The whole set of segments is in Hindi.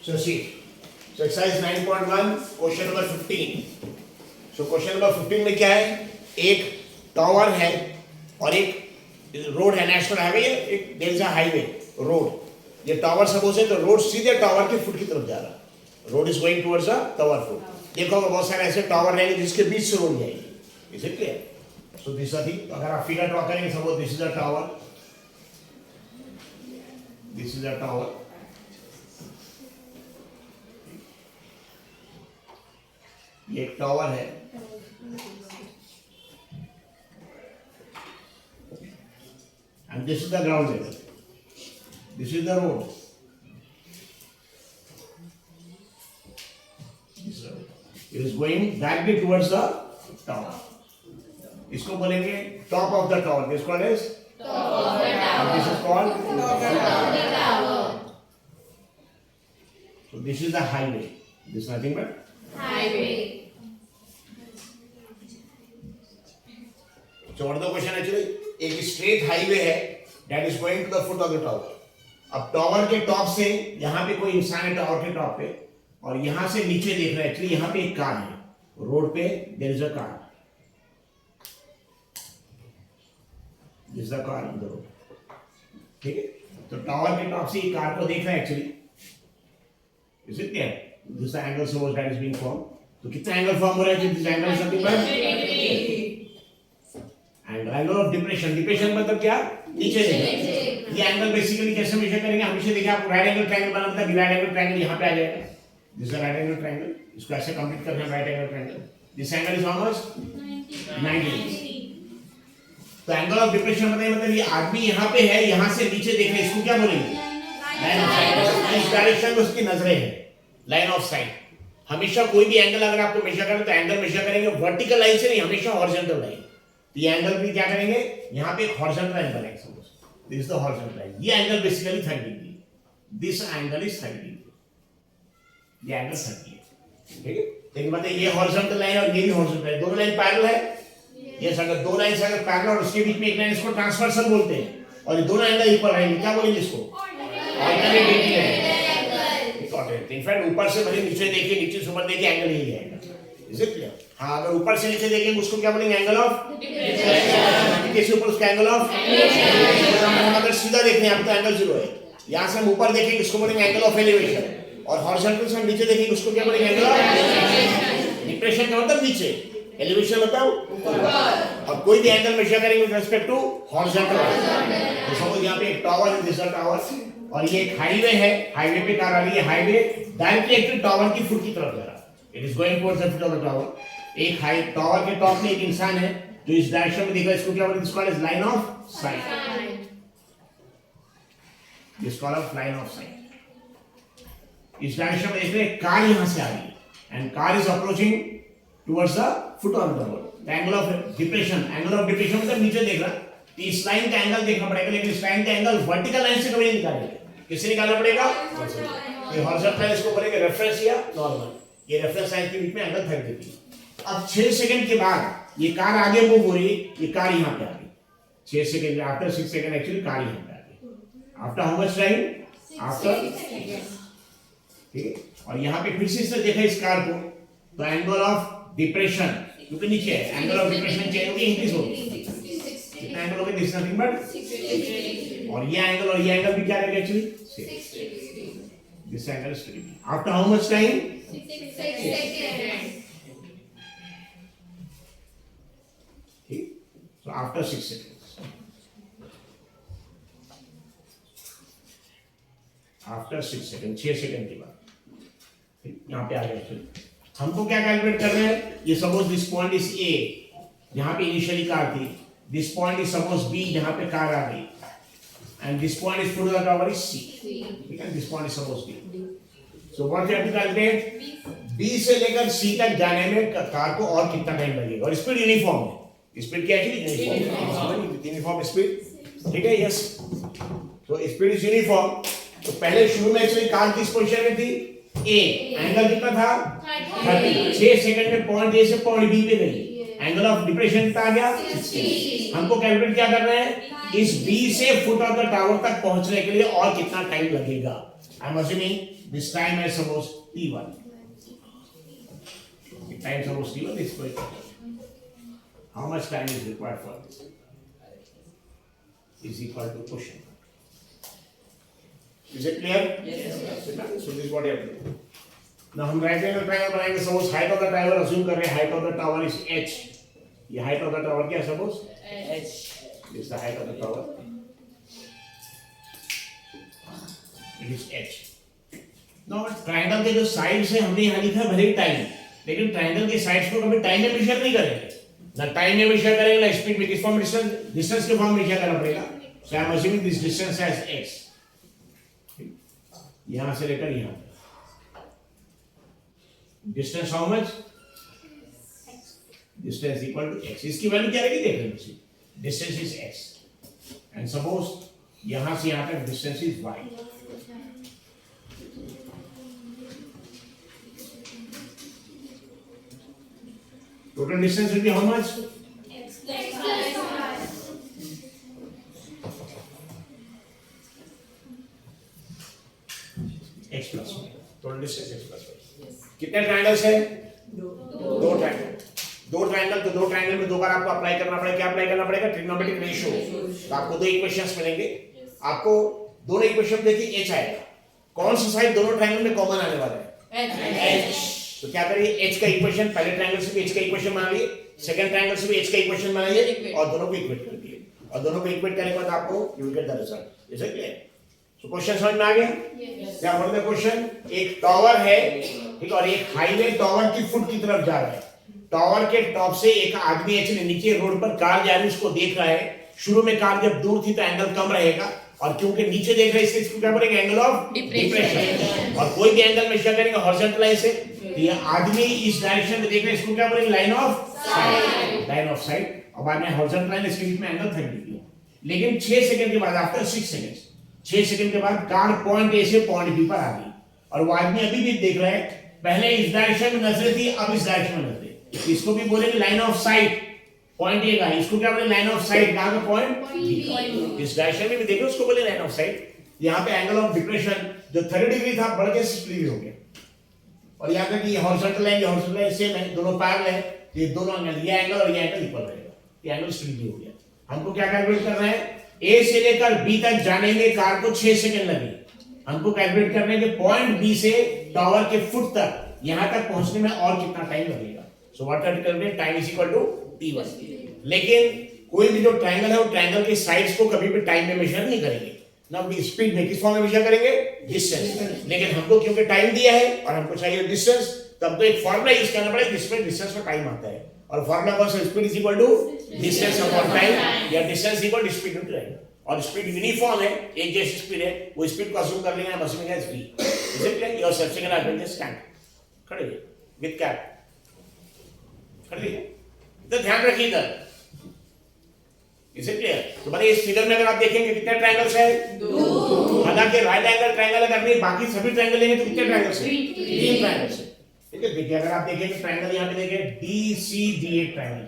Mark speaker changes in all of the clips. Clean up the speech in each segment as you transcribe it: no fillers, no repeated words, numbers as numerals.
Speaker 1: So see, so exercise 9.1 question number 15. So question number 15 में क्या है, एक टावर है और एक रोड है, नेशनल हाईवे, एक there is a highway road. ये टावर सपोज है तो रोड सीधे टावर के फुट की तरफ जा रहा है. Road is going towards a tower foot. देखो बहुत सारे ऐसे टावर रहेंगे जिसके बीच से रोड जाएगी. Is it clear? So this are the, अगर आप फिगर ड्रॉ करेंगे suppose this is a tower, this is a tower, ये एक टावर है and this is the ground level, this is the road, it is going directly towards the tower. इसको बोलेंगे top of the tower. This called as top of the tower. This is called top of the tower. So this is the highway. This is nothing but
Speaker 2: highway.
Speaker 1: So what is the question actually? एक स्ट्रेट हाईवे है that is going to the foot of the tower. अब टावर के टॉप से यहाँ पे कोई इंसान है टावर के टॉप पे और यहाँ से नीचे देख रहा है. एक्चुअली यहाँ पे एक कार है रोड पे, there is a car. This is the car on the road. ठीक है, तो टावर के टॉप से ये कार को देख रहा है actually. Is it clear? This is the angle suppose that is being formed. तो कितना एंगल फॉर्म हो रहा है? This angle is something but angle of depression. Depression मतलब क्या? नीचे देखना. ये एंगल बेसिकली कैसे मेजर करेंगे? हमेशा देखिए आप राइट एंगल ट्रायंगल बनाना था, राइट एंगल ट्रायंगल यहाँ पे आ जाएगा. This is right angle triangle. इसको ऐसे कंप्लीट करना है right angle triangle. This angle is almost 90. तो एंगल ऑफ डिप्रेशन मतलब ये आदमी यहाँ पे है, यहाँ से नीचे देख रहे हैं, इसको क्या बोलेंगे? Line of sight. इस डायरेक्शन में उसकी नजरें हैं, लाइन ऑफ साइट. हमेशा कोई भी एंगल अगर आपको मेजर करना तो एंगल मेजर करेंगे वर्टिकल लाइन से नहीं, हमेशा हॉरिजॉन्टल लाइन. ये एंगल भी क्या करेंगे? यहाँ पे एक हॉरिजॉन्टल लाइन बनाएंगे suppose. This is the horizontal line. ये angle basically 30 degree. This angle is 30 degree. ये एंगल 30 है. ठीक है, लेकिन बताइए ये हॉरिजॉन्टल लाइन और ये भी हॉरिजॉन्टल लाइन, दोनों लाइन पैरेलल है. ये अगर दो लाइन अगर पैरेलल और उसके बीच में एक लाइन, इसको ट्रांसवर्सल बोलते हैं. और ये दोनों एंगल इक्वल रहेंगे, क्या बोलेंगे इसको? Alternate angle. इनफैक्ट ऊपर से भले नीचे देखिए, नीचे से ऊपर देखिए, एंगल यही है. Is it clear? हाँ, अगर ऊपर से नीचे देखेंगे उसको क्या बोलेंगे? Angle of depression. नीचे से ऊपर उसका एंगल ऑफ एलिवेशन. अगर सीधा देखने आप तो एंगल 0 है. यहाँ से हम ऊपर देखेंगे उसको बोलेंगे एंगल ऑफ एलिवेशन. और हॉरिजॉन्टल से हम नीचे देखेंगे उसको क्या बोलेंगे? Angle of depression. का मतलब नीचे, एलिवेशन बताओ ऊपर. अब कोई भी एंगल मेजर करेंगे विद रिस्पेक्ट टू हॉरिजॉन्टल. तो सपोज यहाँ पे एक टावर है, दिस टावर, और ये एक हाईवे है. हाईवे पे कार आ रही है. हाईवे डायरेक्टली एक्चुअली टावर की फुट की तरफ जा रहा है. It is going towards the foot of the tower. एक हाई टावर के टॉप में एक इंसान है जो इस डायरेक्शन में देख रहा है. इसको क्या बोलते हैं? This called as line of sight. This called of line of sight. इस डायरेक्शन में देख रहे हैं कार यहाँ से आ रही है and car is approaching towards the foot of the road. Angle of depression. Angle of depression मतलब नीचे देख रहा है. तो इस लाइन का एंगल देखना पड़ेगा, लेकिन इस लाइन का एंगल वर्टिकल लाइन से कभी नहीं निकालेगा. किससे निकालना पड़ेगा? ये हॉरिजॉन्टल लाइन इसको बोलेंगे रेफरेंस या नॉर्मल. ये रेफरेंस लाइन के बीच में एंगल 30 डिग्री. अब 6 सेकंड के बाद ये कार आगे मूव हो रही है. ये कार यहाँ पे आ गई 6 second. After 6 second actually car यहाँ पे आ गई. After how much time? After. ठीक है, और यहाँ पे फिर से इसने देखा इस कार को, तो एंगल ऑफ डिप्रेशन क्योंकि नीचे है, एंगल ऑफ डिप्रेशन चेंज होगी, इंक्रीज होगी. कितना एंगल होगा? दिस नथिंग बट, और ये एंगल भी क्या रहेगा actually? 6 degree. This angle is 6 degree. After how much time?
Speaker 2: 6 seconds.
Speaker 1: So after 6 seconds. After 6 seconds, 6 second के बाद यहाँ पे आ गया. एक्चुअली हमको क्या कैलकुलेट कर रहे हैं? ये suppose this point is A, यहाँ पे इनिशियली कार थी. This point is suppose B, यहाँ पे कार आ गई. And this point is foot of the tower is C. ठीक है, this point is suppose D. So what you have to calculate? B से लेकर सी तक जाने में कार को और कितना टाइम लगेगा. और स्पीड यूनिफॉर्म है. स्पीड क्या है? Uniform speed. ठीक है, यस. तो स्पीड इज यूनिफॉर्म. तो पहले शुरू में एक्चुअली कार किस पोजीशन में थी? ए. एंगल कितना था? 30. 6 सेकंड में पॉइंट ए से पॉइंट बी पे गई. एंगल ऑफ डिप्रेशन कितना आ गया 60। हमको कैलकुलेट क्या करना है, इस बी से फुट ऑफ द टावर तक पहुंचने के लिए और कितना टाइम लगेगा। I am assuming this time है suppose t1, time suppose t1, this how much time is required for this is equal to question. Is it clear? Yes. So this is what you have to do. Now हम right angle triangle बनाएंगे। Suppose height of the tower assume कर रहे हैं, height of the tower is h. ये height of the tower क्या है suppose? h. This is the height of the tower. It is h. Now triangle के जो sides है हमने यहाँ लिखा है भले ही time, लेकिन triangle के sides को कभी time में measure नहीं करेंगे। ना टाइम में मेजर करेंगे ना स्पीड में, किस फॉर्म डिस्टेंस के फॉर्म में मेजर करना पड़ेगा। So I am assuming this distance as x, यहां से लेकर यहां तक distance how much, distance equal to x। इसकी वैल्यू क्या रहेगी देख लेंगे, distance is x and suppose यहां से यहां तक distance is y। Total distance will be how much?
Speaker 2: X plus y.
Speaker 1: X plus y. Total distance x plus y. कितने ट्रायंगल्स है? दो ट्रायंगल। दो ट्रायंगल तो दो ट्रायंगल में दो बार आपको अप्लाई करना पड़ेगा। क्या अप्लाई करना पड़ेगा? Trigonometric ratio. तो आपको दो इक्वेशंस मिलेंगे। आपको दोनों इक्वेशन देखिए h आएगा। कौन सा साइड दोनों ट्रायंगल में कॉमन आने वाला है? h। तो क्या करिए, h का इक्वेशन, पहले ट्रायंगल से भी h का इक्वेशन बना लिए, सेकंड ट्रायंगल से भी h का इक्वेशन बनाइए और दोनों को इक्वेट कर दिए, और दोनों को इक्वेट करने के बाद आपको you will get the result. Is it clear? So question समझ में आ गया? क्या बोलते हैं क्वेश्चन? एक टावर है, ठीक, और एक हाईवे टावर की फुट की तरफ जा रहा है। टावर के टॉप से एक आदमी एक्चुअली नीचे रोड पर कार जा रही है, उसको देख रहा है। शुरू में कार जब दूर थी तो एंगल कम रहेगा, और क्योंकि नीचे देख रहे हैं इसलिए क्या बोलेंगे? Angle of depression. और कोई भी एंगल मेजर करेंगे हॉरिजॉन्टल लाइन से, तो ये आदमी इस डायरेक्शन में देख रहे हैं, इसको क्या बोलेंगे? Line of site. Line of site. और बाद में हॉरिजॉन्टल लाइन, इसके बीच में एंगल 30 डिग्री। लेकिन 6 सेकंड के बाद, आफ्टर 6 सेकंड्स, 6 सेकंड के बाद कार पॉइंट ए से पॉइंट बी पर आ गई, और वो आदमी अभी भी देख रहा है। पहले इस डायरेक्शन में नजरें थी, अब इस डायरेक्शन में नजरें। इसको भी बोलेंगे line of site, point A का। इसको क्या बोलेंगे? Line of site. कहां का पॉइंट? बी। इस डायरेक्शन में भी देखो, उसको बोले लाइन ऑफ साइट। यहाँ पे एंगल ऑफ डिप्रेशन जो 30 डिग्री था बढ़ के 60 डिग्री हो गया, और यहाँ पे कि हॉरिजॉन्टल लाइन सेम है, दोनों पैरेलल है, ये दोनों एंगल, ये एंगल और ये एंगल इक्वल रहेगा, ये एंगल 60 डिग्री हो गया। हमको क्या कैलकुलेट करना है? ए से लेकर बी तक जाने में कार को 6 सेकंड लगे। हमको कैलकुलेट करना है कि पॉइंट बी से टावर के फुट तक, यहां तक पहुंचने में और कितना टाइम लगेगा। So what are calculate? Time is equal to t1। लेकिन कोई भी जो ट्रायंगल है, वो ट्रायंगल के साइड्स को कभी भी टाइम में मेजर नहीं करेंगे ना, स्पीड में। किस फॉर्म में मेजर करेंगे? डिस्टेंस। लेकिन हमको क्योंकि टाइम दिया है और हमको चाहिए डिस्टेंस, तो हमको एक फॉर्मूला यूज करना पड़ेगा जिसमें डिस्टेंस का टाइम आता है। और फॉर्मूला कौन सा? Speed is equal to distance upon time, या distance equal to speed into time. और स्पीड यूनिफॉर्म है, एक जैसी स्पीड है, वो स्पीड को अज्यूम कर लेंगे, बस में है v। Is it clear? Your section are going to stand खड़े विद कैप खड़े, तो ध्यान रखिए इधर। Is it clear? तो भाई इस फिगर में अगर आप देखेंगे कितने ट्रायंगल्स है? 2। हालांकि राइट एंगल ट्रायंगल अगर नहीं, बाकी सभी ट्रायंगल लेंगे तो कितने ट्रायंगल्स है? 3 ट्रायंगल्स है। ठीक है, देखिए अगर आप देखेंगे ट्रायंगल यहाँ पे देखिए DCDA ट्रायंगल,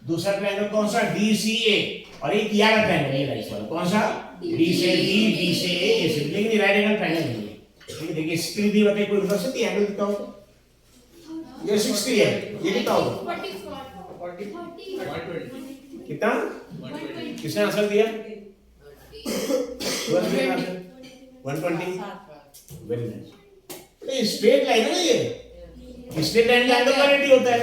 Speaker 1: दूसरा ट्रायंगल कौन सा? DCA, और एक ये वाला ट्रायंगल, ये राइट वाला कौन सा? D से D, D से A, ये से। लेकिन ये राइट एंगल ट्रायंगल नहीं है। ठीक है, देखिए स्क्रीन दी बताइए कोई बता सकती है एंगल कितना होगा? ये 60 है, ये कितना होगा?
Speaker 2: 40।
Speaker 1: कितना? किसने आंसर दिया? 120। Very nice. ये स्ट्रेट लाइन है ना, ये स्ट्रेट लाइन का एंगल 180 होता है।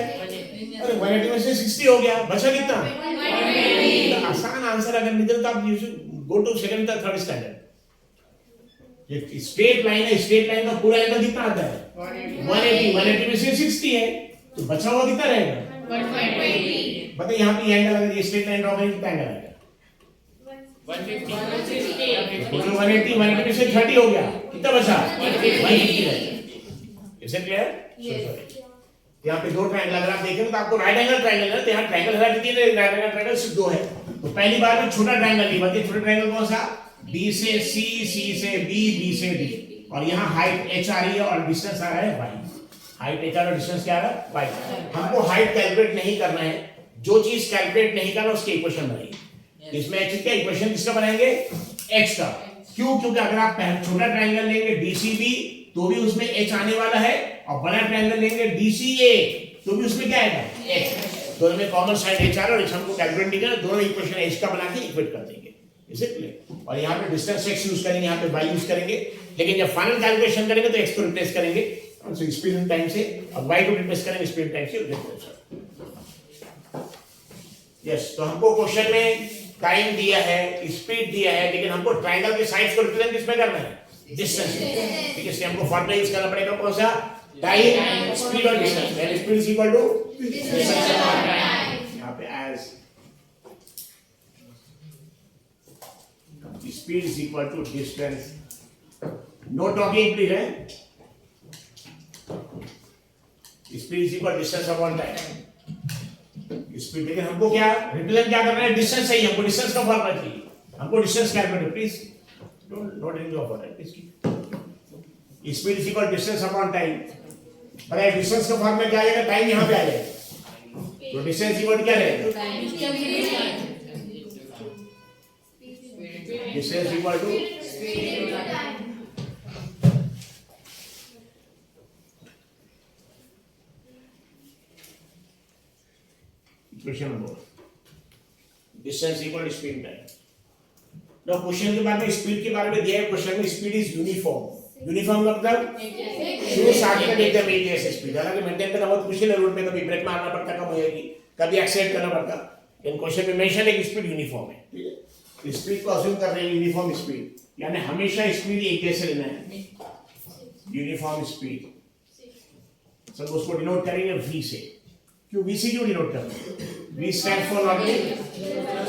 Speaker 1: अरे 180 में से 60 हो गया, बचा कितना? 180। आसान आंसर अगर निकले तो आप you should go to second या थर्ड स्टैंडर्ड। ये स्ट्रेट लाइन है, स्ट्रेट लाइन का पूरा एंगल कितना आता है? 180। 180 में से 60 है, तो बचा हुआ कितना रहेगा?
Speaker 2: 120।
Speaker 1: बताइए यहाँ पे एंगल अगर ये स्ट्रेट लाइन ड्रॉ करें कितना एंगल आएगा?
Speaker 2: 150।
Speaker 1: 180 में से 30 हो गया, कितना बचा? 150 है। Is it clear? यहाँ पे दो ट्रायंगल अगर आप देखें तो आपको राइट एंगल ट्रायंगल है, तो यहाँ ट्रायंगल हटा दीजिए, राइट एंगल ट्रायंगल सिर्फ 2 है। तो पहली बार में छोटा ट्रायंगल नहीं, बताइए छोटा ट्रायंगल कौन सा? B से C, C से B, B से D, और यहाँ हाइट h आ रही है और डिस्टेंस आ रहा है y। हाइट h और डिस्टेंस क्या आ रहा है? y। हमको हाइट कैलकुलेट नहीं करना है, जो चीज कैलकुलेट नहीं करना उसकी इक्वेशन बनाइए। इसमें एक्स का इक्वेशन किसका बनाएंगे? एक्स का। क्यों? क्योंकि अगर आप छोटा ट्रायंगल लेंगे डीसीबी तो भी उसमें एच आने वाला है, और बड़ा ट्रायंगल लेंगे डीसीए तो भी उसमें क्या आएगा? एच। दोनों में कॉमन साइड एच आ रहा है और एच हमको कैलकुलेट नहीं करना, दोनों इक्वेशन एच का बना के इक्वेट कर देंगे। Is it clear? और यहाँ पे डिस्टेंस एक्स यूज करेंगे, यहाँ पे वाई यूज करेंगे, लेकिन जब फाइनल कैलकुलेशन करेंगे तो एक्स को रिप्लेस करेंगे स्पीड इन टाइम से, और वाई को रिप्लेस करेंगे स्पीड टाइम से। यस, तो हमको क्वेश्चन में टाइम दिया है, स्पीड दिया है, लेकिन हमको ट्रायंगल के साइड्स को रिप्रेजेंट किसमें करना है? डिस्टेंस। ठीक है, इसलिए हमको फॉर्मूला यूज करना पड़ेगा कौन सा? टाइम, स्पीड और distance. And speed is equal to distance upon time. यहां पे as speed is equal to distance, no talking please है। Speed is equal distance upon time. Speed, लेकिन हमको क्या रिप्रेजेंट क्या करना है? डिस्टेंस चाहिए हमको, डिस्टेंस का फॉर्मूला चाहिए हमको, distance calculate please don't in your for please. Speed is equal distance upon time. बताइए डिस्टेंस का फॉर्मूला क्या आएगा? टाइम यहां पे आ जाएगा, तो डिस्टेंस इक्वल क्या रहेगा? Distance equal to equation number distance equal speed time. तो क्वेश्चन के बाद में स्पीड के बारे में दिया है, क्वेश्चन में स्पीड इज यूनिफॉर्म। यूनिफॉर्म मतलब शुरू से आगे तक एकदम एक जैसे स्पीड, हालांकि मेंटेन करना बहुत मुश्किल है, रोड पे कभी ब्रेक मारना पड़ता, कम हो जाएगी, कभी एक्सीलेरेट करना पड़ता, इन क्वेश्चन में मेंशन है कि स्पीड यूनिफॉर्म है। ठीक है, स्पीड को अज्यूम कर रहे हैं यूनिफॉर्म स्पीड, यानी हमेशा स्पीड एक जैसे लेना है, यूनिफॉर्म स्पीड। सब उसको डिनोट करेंगे वी से। क्यों वी से क्यों डिनोट करते हैं? We stand for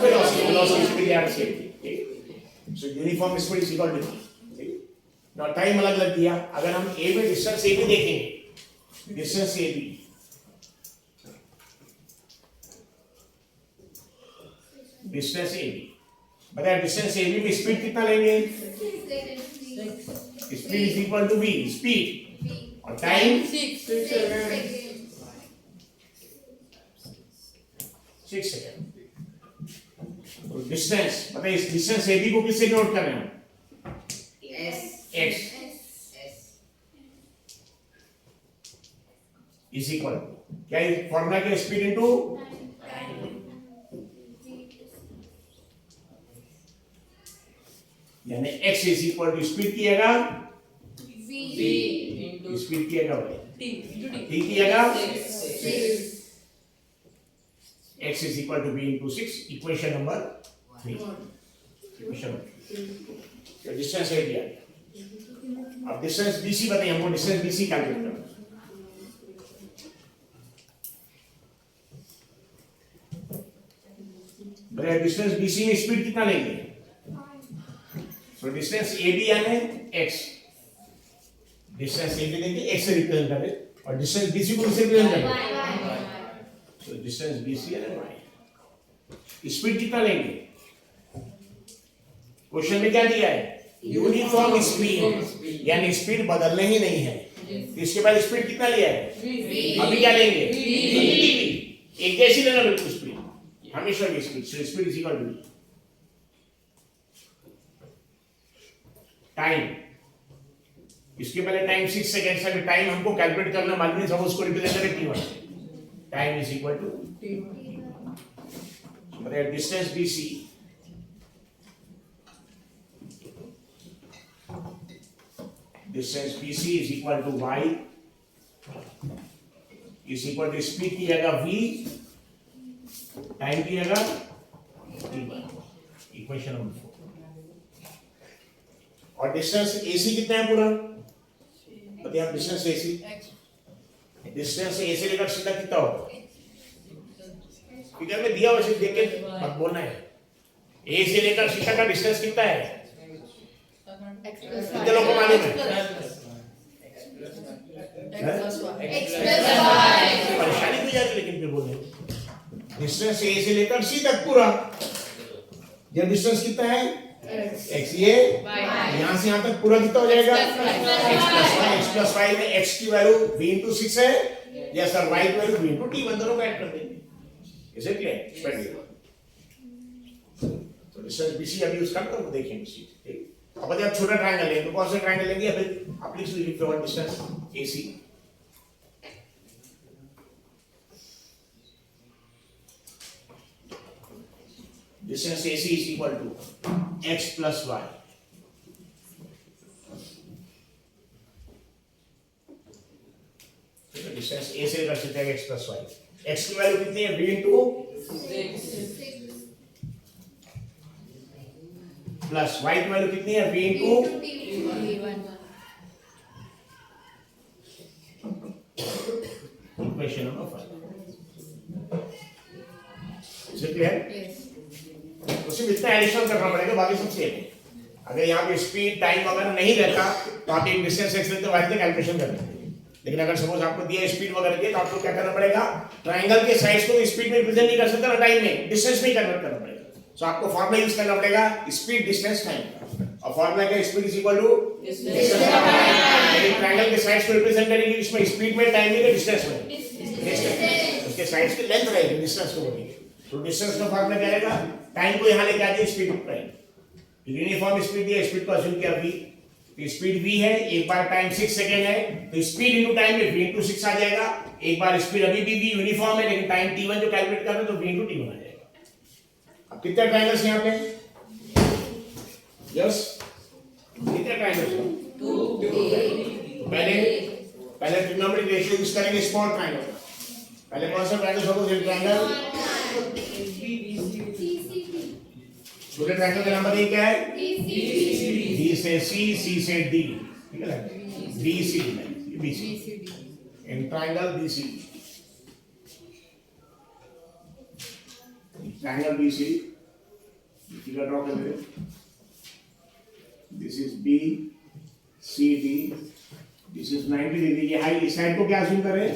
Speaker 1: velocity, velocity speed या speed. So uniform speed is equal to, ना टाइम अलग अलग दिया। अगर हम ए में डिस्टेंस ए भी देखेंगे, distance A B, distance A B, बताया डिस्टेंस ए बी में स्पीड कितना लेंगे? Speed is equal to V, speed, और टाइम 6 सेकेंड। तो डिस्टेंस, बताइए इस डिस्टेंस ए बी को किससे नोट कर रहे हैं? एक्स इज इक्वल, क्या है फॉर्मूला? क्या? स्पीड इनटू यानी x is equal to speed किएगा v, स्पीड किएगा t किएगा 6, x is equal to v into 6। Equation number 3, equation distance है दिया। अब डिस्टेंस BC बताइए हमको, डिस्टेंस BC कैलकुलेट करना। बताइए डिस्टेंस BC में स्पीड कितना लेंगे? सो डिस्टेंस AB यानी x, डिस्टेंस AB लेंगे, x से रिप्रेजेंट करें, और डिस्टेंस BC को किससे रिप्रेजेंट करें? सो डिस्टेंस BC यानी y। स्पीड कितना लेंगे? क्वेश्चन में क्या दिया है? यूनिफॉर्म स्पीड, यानी स्पीड बदलने ही नहीं है। इसके बाद स्पीड कितना लिया है? अभी क्या लेंगे? एक जैसी लेना बिल्कुल स्पीड, हमेशा की speed. So speed is equal to time, इसके पहले टाइम 6 सेकेंड से, टाइम हमको कैलकुलेट करना मालूम है, सब उसको रिप्रेजेंट करें T1 से। टाइम इज इक्वल टू बताइए distance BC, distance BC is equal to y is equal to speed किएगा v, टाइम किएगा t1। Equation number 4। और डिस्टेंस AC कितना है पूरा? बताइए आप डिस्टेंस AC, डिस्टेंस A से लेकर सीधा कितना होगा? फिगर में दिया हुआ सिर्फ देख के मत बोलना है। A से लेकर सीधा का डिस्टेंस कितना है? कितने लोगों को मालूम है? परेशानी हो जाती, लेकिन फिर बोले डिस्टेंस A से लेकर C तक पूरा, ये डिस्टेंस कितना है? x, ये यहाँ से यहाँ तक पूरा कितना हो जाएगा? x प्लस y में x की वैल्यू v इंटू 6 है, या सर y की वैल्यू v इंटू t, दोनों को ऐड कर देंगे। Is it clear? स्पेंड तो डिस्टेंस BC अभी यूज करते हो, देखेंगे BC, ठीक। अब यदि आप छोटा ट्रायंगल लेंगे तो कौन सा ट्रायंगल लेंगे, या फिर आप लिख लीजिए one distance AC। Distance AC is equal to x plus y। Distance A से लेकर चलते हैं x प्लस y। x की वैल्यू कितनी है, v इंटू प्लस y की वैल्यू कितनी है, v into equation number 5। Is it clear? तो सिर्फ इतना एडिशन करना पड़ेगा, बाकी सब सेम है। अगर यहाँ पे स्पीड टाइम वगैरह नहीं रहता तो आप एक डिस्टेंस x लेते वाइज कैलकुलेशन कर लेते। लेकिन अगर सपोज आपको दिया स्पीड वगैरह के, तो आपको क्या करना पड़ेगा, ट्रायंगल के साइड्स को स्पीड में रिप्रेजेंट नहीं कर सकते ना, टाइम में, डिस्टेंस में कन्वर्ट करना पड़ेगा। सो आपको फार्मूला यूज करना पड़ेगा स्पीड डिस्टेंस टाइम का, और फार्मूला क्या, speed is equal to distance. लेकिन ट्रायंगल के साइड्स को रिप्रेजेंट करेंगे इसमें स्पीड में, टाइम में, डिस्टेंस में, डिस्टेंस उसके साइड्स की लेंथ रहेगी, डिस्टेंस को बोलेंगे। तो डिस्टेंस का फार्मूला क्या आएगा, टाइम को यहां लेके आ जाइए, स्पीड टाइम, यूनिफॉर्म स्पीड दिया, स्पीड को अज्यूम किया v, तो स्पीड v है, एक बार टाइम 6 सेकंड है, तो स्पीड इनटू टाइम में v इंटू 6 आ जाएगा। एक बार स्पीड अभी भी v यूनिफॉर्म है, लेकिन टाइम t1 जो कैलकुलेट कर रहे हैं तो v इंटू t1 आ जाएगा। अब कितने ट्रायंगल्स यहां पे, यस कितने ट्रायंगल्स हैं, 2। पहले ट्रिग्नोमेट्रिक रेशियो यूज करेंगे स्मॉल ट्रायंगल। पहले कौन सा ट्रायंगल, सपोज ट्रायंगल, छोटे ट्रायंगल का नंबर क्या है, D से C, C से D, ठीक है, BC, BC in triangle BC, triangle BC figure draw कर लेते। This is B C D, this is 90 degree. ये हाइट, इस साइड को क्या अज्यूम करें,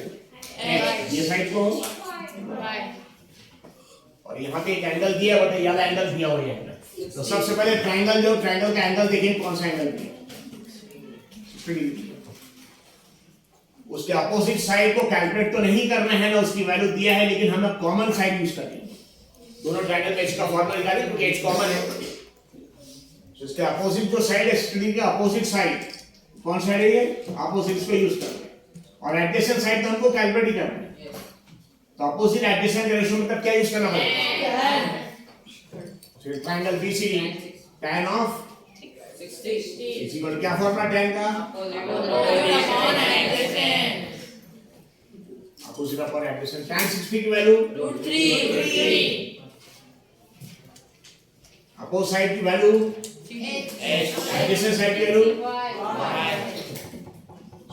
Speaker 1: X, ये साइड को, और यहाँ पे एक एंगल दिया हुआ है, ज्यादा एंगल दिया हुआ है। तो सबसे पहले ट्रायंगल का एंगल देखें, कौन सा एंगल है, उसके अपोजिट साइड को कैलकुलेट तो नहीं करना है ना, उसकी वैल्यू दिया है, लेकिन हम अब कॉमन साइड यूज करेंगे। दोनों ट्रायंगल में इसका फॉर्मूला निकालें क्योंकि h कॉमन है। तो इसके अपोजिट जो साइड है, स्क्रीन के अपोजिट साइड कौन सा है, ये अपोजिट, इसको यूज करना है। और एडजेसेंट साइड तो हमको कैलकुलेट ही करना है, तो अपोजिट एडजेसेंट के रेशियो में तब क्या यूज करना पड़ेगा, triangle BCD tan of 60 is equal to क्या फॉर्मूला tan का, अपोजिट अपॉन एडजेसेंट। tan 60 की वैल्यू √3, अपोजिट साइड की वैल्यू एडजेसेंट साइड की value y।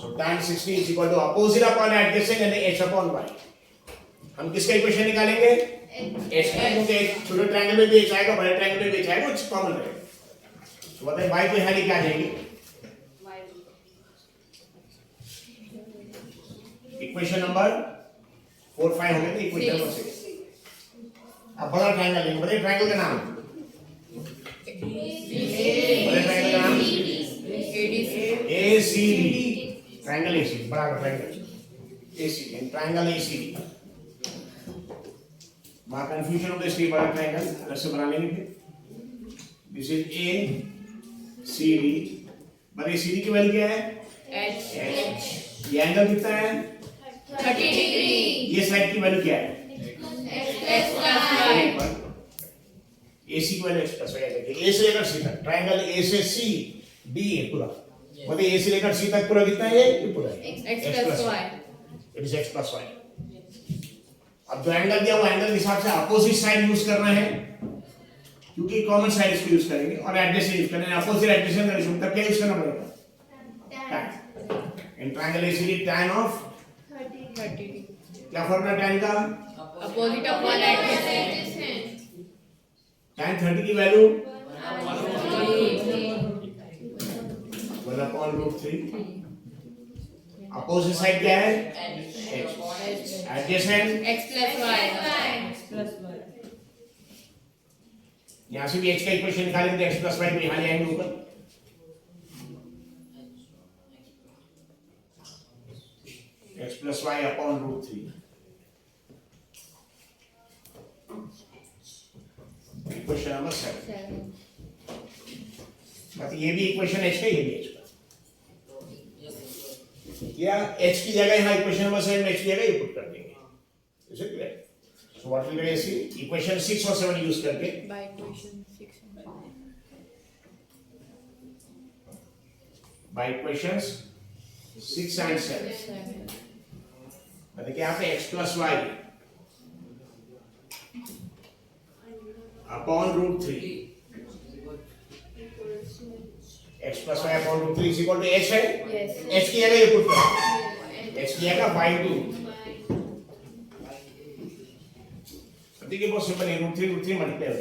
Speaker 1: So tan 60 is equal to opposite upon adjacent यानी h अपॉन y। हम किसका इक्वेशन निकालेंगे, h का, क्योंकि छोटे ट्रायंगल में भी h आएगा, बड़े ट्रायंगल में भी h आएगा, वो कॉमन रहेगा। तो बताइए y को यहां लेके आ जाएंगे, इक्वेशन नंबर 4 5 हो गए थे, इक्वेशन नंबर 6। अब बड़ा ट्रायंगल लेंगे, बताइए ट्रायंगल का नाम, बड़े ट्रायंगल का नाम ACD, ट्रायंगल ACD, बड़ा ट्रायंगल ACD, ट्रायंगल ACD। वहां कंफ्यूजन होगा, इसलिए बड़ा ट्रायंगल अलग से बना लेंगे। फिर दिस इज ACD, बड़े CD की वैल्यू क्या है, h। ये एंगल कितना है,
Speaker 2: 30 डिग्री।
Speaker 1: ये साइड की वैल्यू क्या है,
Speaker 2: x प्लस y।
Speaker 1: AC की वैल्यू x प्लस y है। A से लेकर C तक, ट्रायंगल A से C D है पूरा, मतलब A से लेकर C तक पूरा कितना है, ये पूरा है
Speaker 2: x plus y।
Speaker 1: It is x plus y। अब जो एंगल दिया वो एंगल के हिसाब से अपोजिट साइड यूज करना है, क्योंकि कॉमन साइड इसको यूज करेंगे, और एडजेसेंट यूज करना है, अपोजिट एडजेसेंट का रेशियो, तब क्या यूज करना पड़ेगा, tan। In triangle ACD tan of
Speaker 2: 30 degree.
Speaker 1: क्या फॉर्मूला tan का,
Speaker 2: अपोजिट अपॉन एडजेसेंट।
Speaker 1: tan 30 की वैल्यू 1 अपॉन √3। अपोजिट साइड क्या है, एडजेसेंट
Speaker 2: x प्लस y।
Speaker 1: यहां से भी h का इक्वेशन निकालेंगे, x प्लस y को यहां ले आएंगे ऊपर, x plus y upon √3। Equation number 7।
Speaker 2: 7.
Speaker 1: मतलब ये भी इक्वेशन एच का, ये भी एच का, या एच की जगह यहाँ इक्वेशन नंबर 7 में एच की जगह ये पुट कर देंगे। Is it clear? So what will be equation 6 और 7 यूज करके
Speaker 2: By equation 6 and 7.
Speaker 1: By equations 6 and 7 मतलब कि यहाँ पे x plus y upon root 3, x plus y upon root 3 is equal to h है।
Speaker 2: Yes.
Speaker 1: h की जगह ये पुट कर, h की जगह बाई 2। देखिए बहुत सिंपल है, रूट 3 मल्टीप्लाई होता है,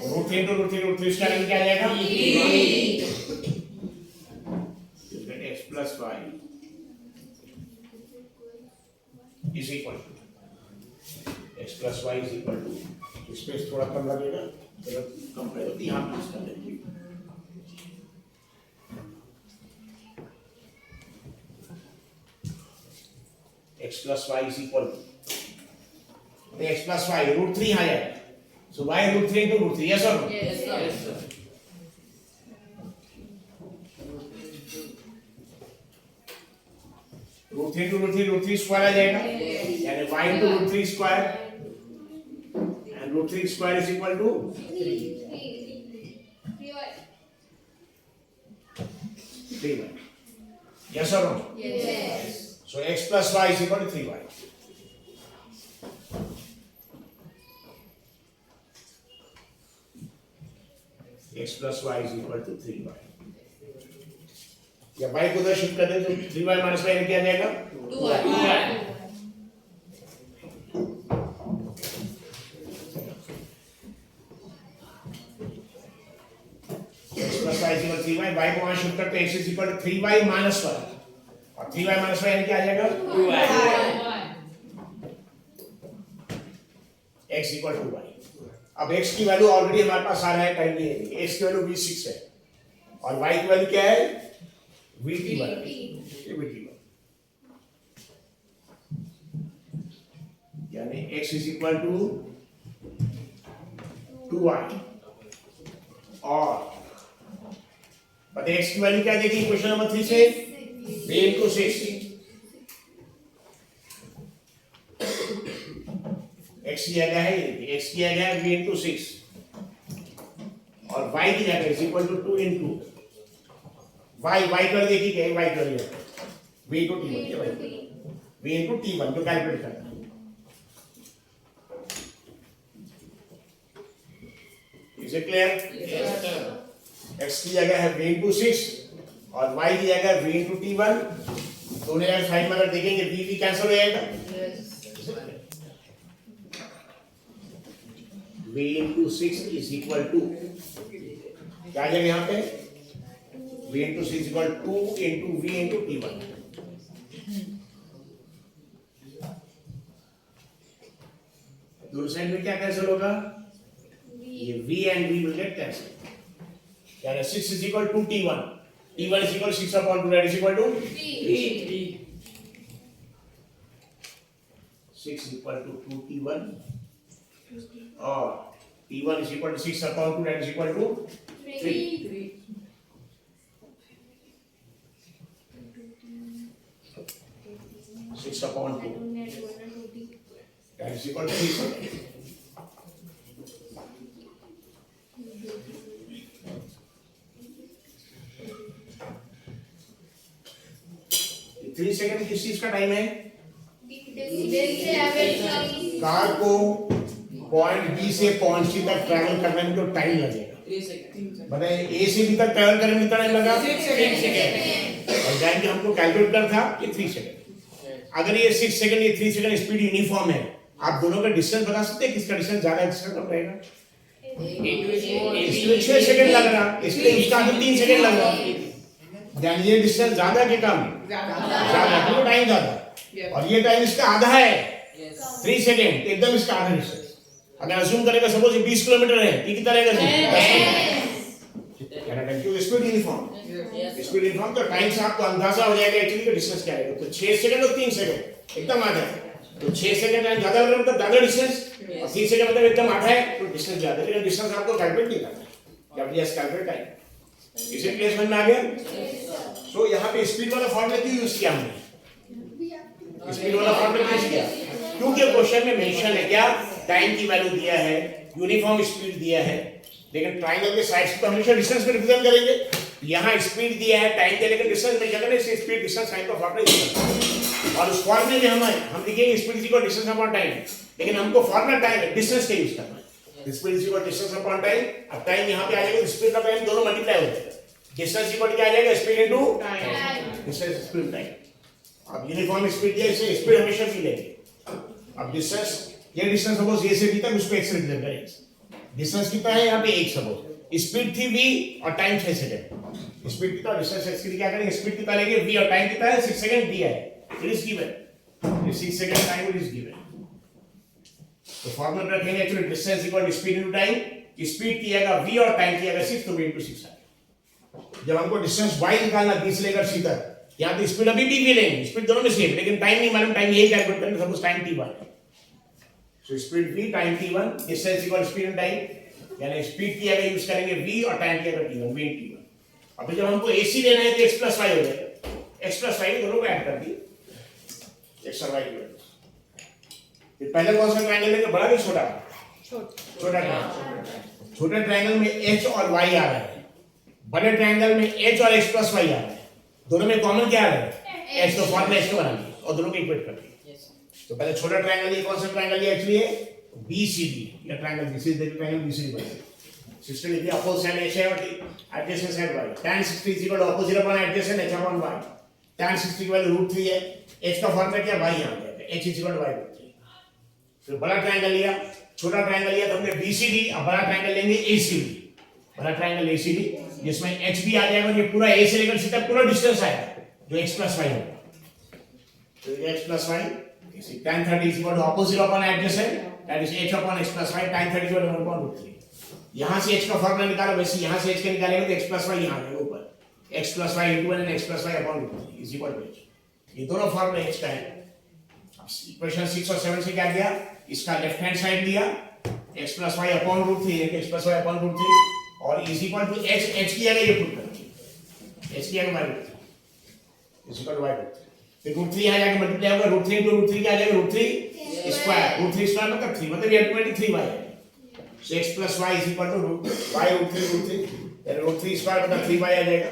Speaker 1: रूट 3 तो रूट 3 इसका क्या आ जाएगा x plus Y is equal to x plus Y is equal to, space थोड़ा कम लगेगा, जब कंपेयर होती है यहाँ पे इसका लेंगे x plus Y is equal to x plus Y root 3 आ जाएगा, सो y root 3 into root 3, yes और no?
Speaker 2: Yes, sir.
Speaker 1: Root 3 into root 3 स्क्वायर आ जाएगा, यानी y into root 3 square and root 3 square is equal to 3y, yes और no?
Speaker 2: Yes.
Speaker 1: So x plus y is equal to 3y. X plus y is equal to 3y. या y को उधर शिफ्ट कर दें तो 3y माइनस y क्या आ जाएगा?
Speaker 2: 2y.
Speaker 1: X plus y is equal to 3y. y को वहां शिफ्ट करते हैं x is equal to 3y minus 1. और 3y minus y क्या आ जाएगा?
Speaker 2: 2y.
Speaker 1: x equal to y. अब x की वैल्यू ऑलरेडी हमारे पास आ रहा है, टाइम नहीं है, x की वैल्यू v6 है और y की वैल्यू क्या है? vt1 है, ये vt1, यानी x is equal to 2y और बताइए x की वैल्यू क्या देगी क्वेश्चन नंबर 3 से? v into 6, x की जगह है, x की जगह है v into 6 और y की जगह is equal to 2 into y कर देखिए क्या y कर लिया v into t1, v into t1 जो कैलकुलेट करना है। Is it clear? x की जगह है v into 6 और y की जगह v into t1, दोनों यार साइड में अगर देखेंगे v कैंसिल हो जाएगा, v into 6 is equal to क्या आ जाएगा यहाँ पे? v into 6 is equal to 2 into v into t1। दोनों साइड में क्या कैंसिल होगा? ये v and v will get cancelled, यानी 6 is equal to t1, t1 is equal to 6 upon 2, that is equal to 6 equal to 2t1 और t1 is equal to 6 upon 2, that is equal to 3। 6 upon 2, that is equal to 3 seconds। Three second किस चीज का टाइम है? कार को पॉइंट बी से पॉइंट सी तक ट्रैवल करने में जो टाइम लगेगा, बताइए ए से बी तक ट्रैवल करने में कितना टाइम लगा? 6 सेकंड। और जान के हमको कैलकुलेट करना था कि 3 सेकंड। अगर ये 6 सेकंड ये 3 सेकंड स्पीड यूनिफॉर्म है, आप दोनों का डिस्टेंस बता सकते हैं किसका डिस्टेंस ज्यादा है किसका कम रहेगा? इसमें 6 सेकंड लग रहा, इसलिए उसका 3 सेकंड लग रहा, यानी ये डिस्टेंस ज्यादा के कम? ज्यादा, क्यों टाइम ज्यादा, और ये टाइम इसका आधा है 3 सेकंड, एकदम इसका आधा डिस्टेंस। अगर अज्यूम करेगा सपोज 20 किलोमीटर है, तो कितना रहेगा? 10 क्योंकि स्पीड यूनिफॉर्म, स्पीड यूनिफॉर्म तो टाइम से आपको अंदाजा हो जाएगा एक्चुअली का डिस्टेंस क्या है। तो 6 सेकंड और 3 सेकंड एकदम आधा है, तो 6 सेकंड ज्यादा लग रहा है मतलब ज्यादा डिस्टेंस, और 3 सेकंड मतलब एकदम आधा है तो डिस्टेंस ज्यादा है, लेकिन डिस्टेंस आपको कैलकुलेट नहीं करना है, आप जस्ट कैलकुलेट करें। इसे प्लेसमेंट में आ गया। सो यहाँ पे स्पीड वाला फॉर्मूला क्यों यूज किया हमने, स्पीड वाला फॉर्मूला यूज किया क्योंकि क्वेश्चन में मेंशन है क्या, टाइम की वैल्यू दिया है, यूनिफॉर्म स्पीड दिया है, लेकिन ट्रायंगल के साइड्स को हमेशा डिस्टेंस में रिप्रेजेंट करेंगे। यहाँ स्पीड दिया है, टाइम दिया, लेकिन डिस्टेंस में जगह से स्पीड डिस्टेंस साइन का फॉर्मूला यूज करते हैं, और उस फॉर्मूले में हम लिखेंगे speed is equal distance upon time, लेकिन हमको फॉर्मूला टाइम डिस्टेंस का यूज करना है। Speed is equal distance upon time, अब टाइम यहाँ पे आ जाएगा, स्पीड का टाइम दोनों मल्टीप्लाई हो जाएगा, डिस्टेंस इक्वल क्या आ जाएगा, speed into distance speed time. अब यूनिफॉर्म स्पीड दिया, इसे स्पीड हमेशा भी लेंगे। अब डिस्टेंस, ये डिस्टेंस सपोज ये से बी तक, उसको x से रिप्रेजेंट करेंगे। डिस्टेंस कितना है यहाँ पे 1 सपोज, स्पीड थी v और टाइम 6 सेकंड, स्पीड कितना, डिस्टेंस x के लिए क्या करेंगे, स्पीड कितना लेंगे v और टाइम कितना है 6 सेकंड दिया है, इट इज गिवन, ये 6 second time it is given. तो फॉर्मूला रखेंगे actually distance equal speed into time, speed किएगा v और टाइम किएगा 6 तो v इनटू 6 आएगा। जब हमको डिस्टेंस y निकालना 20 से लेकर c तक, यहाँ तो स्पीड अभी भी लेंगे, स्पीड दोनों में सेम, लेकिन टाइम नहीं मालूम, टाइम यही कैलकुलेट करेंगे, सपोज टाइम t1 है, so speed v time t1, distance equal speed in time, यानी स्पीड की अगर यूज करेंगे v और टाइम की अगर t1, v t1। अब जब हमको ac लेना है तो x प्लस y हो जाएगा, x प्लस y दोनों को ऐड कर दिए, x और y की वैल्यू। फिर पहले कौन सा ट्रायंगल लेंगे, बड़ा कि छोटा, छोटा ट्रायंगल, छोटे ट्रायंगल में h और y आ रहा है, बड़े ट्रायंगल में h और x प्लस y आ रहा है, दोनों में कॉमन क्या आ रहा है, h, तो फॉर्मूला h को बना लिया और दोनों को इक्वेट कर दिया। तो पहले छोटा ट्रायंगल, ये कौन सा ट्रायंगल है एक्चुअली, BCD, ये triangle this is the triangle BCD बना, सिस्टम लिखिए अपोजिट साइड h है और adjacent side y, tan 60 is equal to opposite upon adjacent h upon y, tan 60 की वैल्यू √3 है, h का फॉर्मूला क्या, y आ गया, h is equal to y √3। फिर बड़ा ट्रायंगल लिया, छोटा ट्रायंगल लिया, तो हमने BCD, अब बड़ा ट्रायंगल लेंगे ACD, बड़ा ट्रायंगल ACD जिसमें h भी आ जाएगा, ये पूरा a से लेकर c तक पूरा डिस्टेंस आएगा जो x प्लस y होगा, तो x plus y tan 30 is equal to opposite upon adjacent, that is h upon x plus y, tan 30 is equal to 1/√3। यहाँ से h का फॉर्मूला निकालो, वैसे यहाँ से h का निकालेंगे तो x plus y यहाँ आएगा ऊपर, x plus y into 1 and x plus y upon √3 is equal to h। ये दोनों फॉर्मूले h का है। अब इक्वेशन 6 और 7 से क्या किया, इसका लेफ्ट हैंड साइड लिया, x plus y upon √3 है, x plus y upon √3 और is equal to h की जगह ये पुट कर दिया, h की जगह y is equal to y। फिर √3 यहाँ जाके मल्टीप्लाई होगा, √3 into √3 क्या आ जाएगा, √3 स्क्वायर, √3 स्क्वायर मतलब 3, मतलब ये अल्टीमेटली 3y है। सो x plus y is equal to y √3, यानी √3 स्क्वायर मतलब 3y आ जाएगा,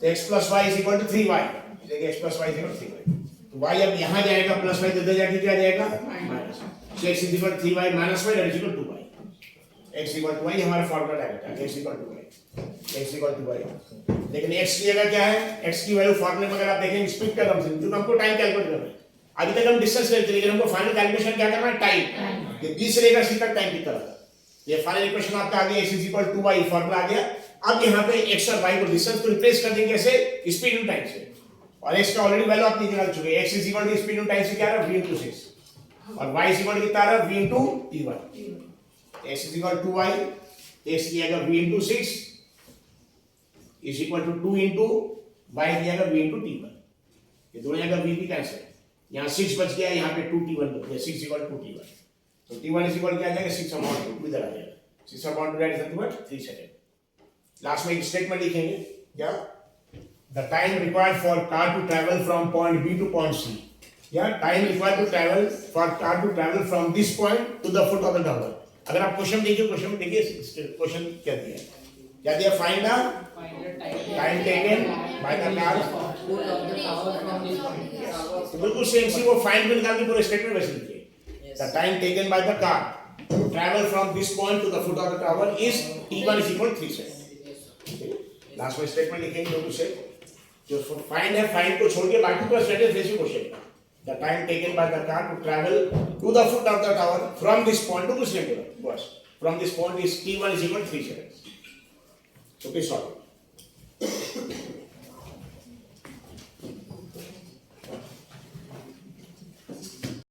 Speaker 1: तो x plus y is equal to 3y, देखिए x plus y is equal to 3y, तो y अब यहाँ जाएगा प्लस y इधर जाके क्या जाएगा minus, so x is equal to 3y minus y that is equal to 2y, x equal to y हमारा फॉर्मूला डायरेक्ट है, x equal to y, x equal to y। लेकिन x की जगह क्या है, x की वैल्यू फॉर्मूले में अगर आप देखेंगे स्पीड का टर्म से, क्योंकि हमको टाइम कैलकुलेट करना है, अभी तक हम डिस्टेंस लेते थे, लेकिन हमको फाइनल कैलकुलेशन क्या करना है, टाइम, ये b से लेकर c तक टाइम कितना है, ये फाइनल इक्वेशन आपका आ गया, x is equal to y formula आ गया। अब यहाँ पे x और y को डिस्टेंस को रिप्लेस कर देंगे कैसे, स्पीड इनटू टाइम से, और x का ऑलरेडी वैल्यू आप निकाल चुके हैं, x is equal to speed into time से क्या आ रहा है, v into 6, और y is equal to कितना आ रहा है, v into t1, x is equal to y, x की जगह v into 6 is equal to 2 into y की जगह v into t1, ये दोनों जगह v भी कैंसिल, यहाँ 6 बच गया, यहाँ पे 2t1 बच गया, 6 equal to 2t1, तो t1 is equal क्या आ जाएगा, 6 upon 2 इधर आ जाएगा, 6 upon 2 that is nothing but 3 second. Last में एक स्टेटमेंट लिखेंगे क्या, the time required for car to travel from point B to point C, या time required to travel for car to travel from this point to the foot of the tower। अगर आप क्वेश्चन देखिए, क्वेश्चन में देखिए क्वेश्चन क्या दिया है, क्या दिया, find the time taken by the car, तो बिल्कुल सेम सी वो फाइंड में निकाल के पूरे स्टेटमेंट वैसे लिखिए, the time taken by the car to travel from this point to the foot of the tower is t1 is equal to 3 second. Last में स्टेटमेंट लिखेंगे बिल्कुल से, जो फाइंड है, फाइंड को छोड़ के बाकी पूरा स्टेटमेंट वैसे question, the time taken by the car to travel to the foot of the tower from this point to this point, bus from this point is t1 is equal to 3 seconds, so please solve it।